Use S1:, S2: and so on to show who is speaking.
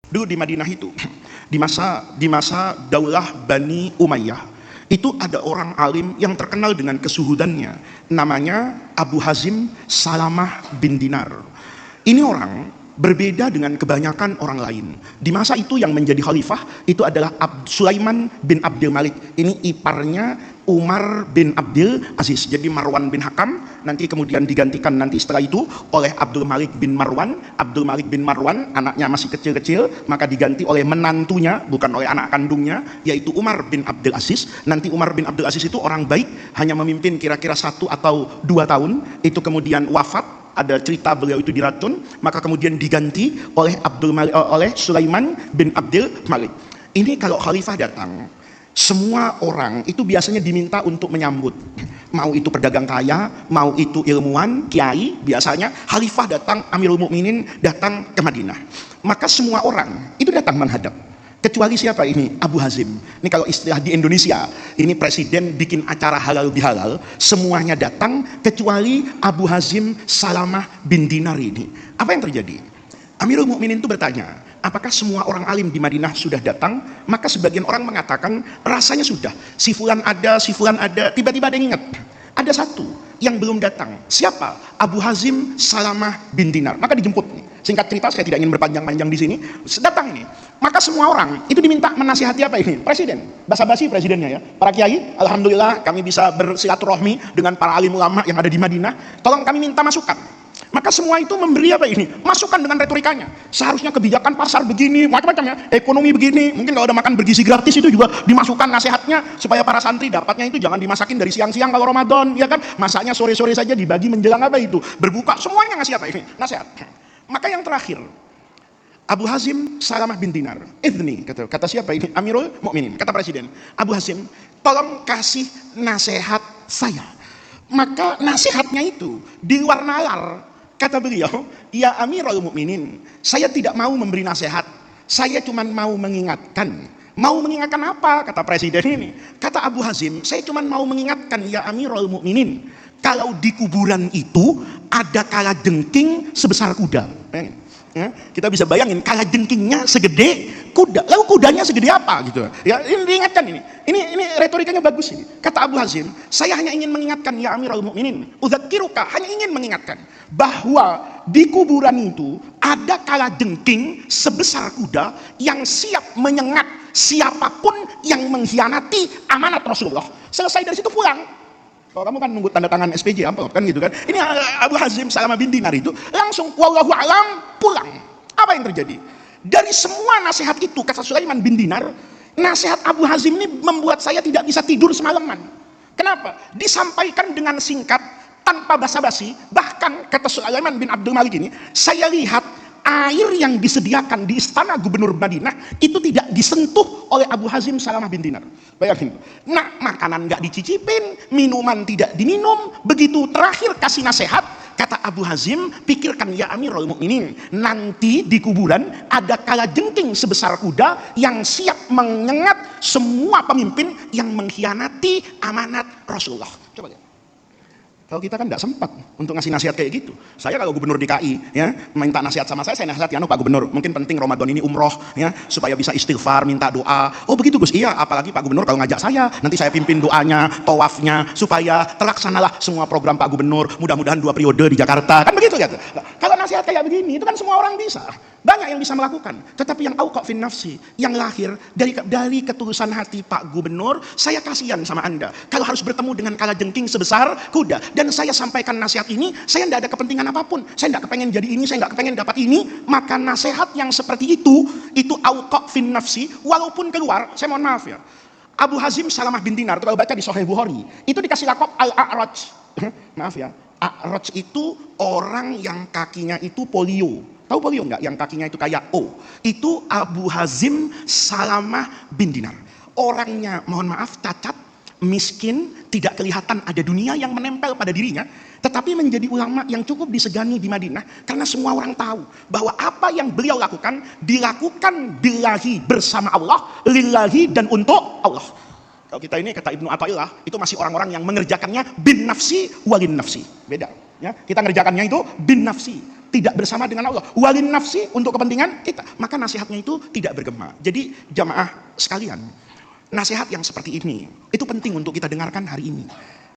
S1: Dulu di Madinah itu, di masa Daulah Bani Umayyah, itu ada orang alim yang terkenal dengan kesuhudannya. Namanya Abu Hazim Salamah bin Dinar. Ini orang berbeda dengan kebanyakan orang lain. Di masa itu yang menjadi khalifah itu adalah Sulaiman bin Abdul Malik. Ini iparnya Umar bin Abdul Aziz. Jadi Marwan bin Hakam nanti kemudian digantikan nanti setelah itu oleh Abdul Malik bin Marwan. Abdul Malik bin Marwan anaknya masih kecil-kecil, maka diganti oleh menantunya, bukan oleh anak kandungnya, yaitu Umar bin Abdul Aziz. Nanti Umar bin Abdul Aziz itu orang baik, hanya memimpin kira-kira 1 atau 2 tahun, itu kemudian wafat. Ada cerita beliau itu diracun, maka kemudian diganti oleh oleh Sulaiman bin Abdul Malik. Ini kalau khalifah datang, semua orang itu biasanya diminta untuk menyambut. Mau itu pedagang kaya, mau itu ilmuwan, kiai, biasanya khalifah datang, Amirul Mukminin datang ke Madinah. Maka semua orang itu datang menghadap. Kecuali siapa ini? Abu Hazim. Ini kalau istilah di Indonesia, ini presiden bikin acara halal bihalal, semuanya datang kecuali Abu Hazim Salamah bin Dinar ini. Apa yang terjadi? Amirul Mukminin itu bertanya, apakah semua orang alim di Madinah sudah datang? Maka sebagian orang mengatakan rasanya sudah. Si fulan ada, si fulan ada. Tiba-tiba ada yang ingat, ada satu yang belum datang. Siapa? Abu Hazim Salamah bin Dinar. Maka dijemput nih. Singkat cerita, saya tidak ingin berpanjang-panjang di sini. Datang nih. Maka semua orang itu diminta menasihati apa ini? Presiden. Basa-basi presidennya ya. Para kiai, alhamdulillah kami bisa bersilaturahmi dengan para alim ulama yang ada di Madinah. Tolong kami minta masukan. Maka semua itu memberi apa ini? Masukan dengan retorikanya. Seharusnya kebijakan pasar begini, macam-macam ya. Ekonomi begini. Mungkin kalau ada makan bergizi gratis itu juga dimasukkan nasihatnya supaya para santri dapatnya itu jangan dimasakin dari siang-siang kalau Ramadan, ya kan? Masaknya sore-sore saja dibagi menjelang apa itu? Berbuka. Semuanya ngasih apa ini? Nasihat. Maka yang terakhir, Abu Hazim Salamah bin Dinar. Idni, kata siapa ini? Amirul Mukminin, kata presiden. Abu Hazim, tolong kasih nasihat saya. Maka nasihatnya itu di luar nalar. Kata beliau, ya Amirul Mukminin, saya tidak mau memberi nasihat. Saya cuma mau mengingatkan. Mau mengingatkan apa? Kata presiden ini. Kata Abu Hazim, saya cuma mau mengingatkan ya Amirul Mukminin, kalau di kuburan itu ada kalajengking sebesar kuda. Ya, kita bisa bayangin kalajengkingnya segede kuda. Lalu kudanya segede apa gitu. Ya, ini diingatkan ini. Ini retorikanya bagus ini. Kata Abu Hazim, saya hanya ingin mengingatkan ya Amirul Mukminin, udzakiruka, hanya ingin mengingatkan bahwa di kuburan itu ada kalajengking sebesar kuda yang siap menyengat siapapun yang mengkhianati amanat Rasulullah. Selesai dari situ pulang. Kalau kamu kan nunggu tanda tangan SPJ amplop kan gitu kan. Ini Abu Hazim Salamah bin Dinar itu langsung wallahu alam pulang. Apa yang terjadi? Dari semua nasihat itu, kata Sulaiman bin Dinar, nasihat Abu Hazim ini membuat saya tidak bisa tidur semalaman. Kenapa? Disampaikan dengan singkat, tanpa basa-basi. Bahkan kata Sulaiman bin Abdul Malik ini, saya lihat air yang disediakan di istana gubernur Madinah itu tidak disentuh oleh Abu Hazim Salamah bin Dinar. Bayangin. Nah, makanan nggak dicicipin, minuman tidak diminum. Begitu terakhir kasih nasihat, kata Abu Hazim, pikirkan ya Amirul Mukminin, nanti di kuburan ada kalajengking sebesar kuda yang siap menyengat semua pemimpin yang mengkhianati amanat Rasulullah. Coba lihat. Kalau kita kan tidak sempat untuk ngasih nasihat kayak gitu. Saya kalau gubernur DKI ya minta nasihat sama saya nasihat ya Pak Gubernur, mungkin penting Ramadan ini umroh ya supaya bisa istighfar, minta doa. Oh begitu Gus, iya, apalagi Pak Gubernur kalau ngajak saya, nanti saya pimpin doanya, tawafnya, supaya terlaksanalah semua program Pak Gubernur, mudah-mudahan 2 periode di Jakarta. Kan begitu ya. Kalau nasihat kayak begini itu kan semua orang bisa. Banyak yang bisa melakukan. Tetapi yang auqa fin nafsi, yang lahir dari ketulusan hati Pak Gubernur, saya kasihan sama Anda. Kalau harus bertemu dengan kalajengking sebesar kuda. Dan saya sampaikan nasihat ini, saya tidak ada kepentingan apapun. Saya tidak kepengen jadi ini, saya tidak kepengen dapat ini. Maka nasihat yang seperti itu auqa fin nafsi, walaupun keluar, saya mohon maaf ya. Abu Hazim Salamah bin Dinar, kalau baca di Sahih Bukhari, itu dikasih lakop Al-A'raj. Maaf ya, A'raj itu orang yang kakinya itu polio. Tahu polio enggak? Yang kakinya itu kayak O. Itu Abu Hazim Salamah bin Dinar. Orangnya, mohon maaf, cacat, miskin, tidak kelihatan ada dunia yang menempel pada dirinya, tetapi menjadi ulama yang cukup disegani di Madinah karena semua orang tahu bahwa apa yang beliau lakukan dilakukan billahi, bersama Allah, lillahi, dan untuk Allah. Kalau kita ini kata Ibnu Athaillah, itu masih orang-orang yang mengerjakannya bin nafsi walin nafsi. Beda ya. Kita ngerjakannya itu bin nafsi, tidak bersama dengan Allah. Walin nafsi, untuk kepentingan kita. Maka nasihatnya itu tidak bergema. Jadi jamaah sekalian, nasihat yang seperti ini itu penting untuk kita dengarkan hari ini.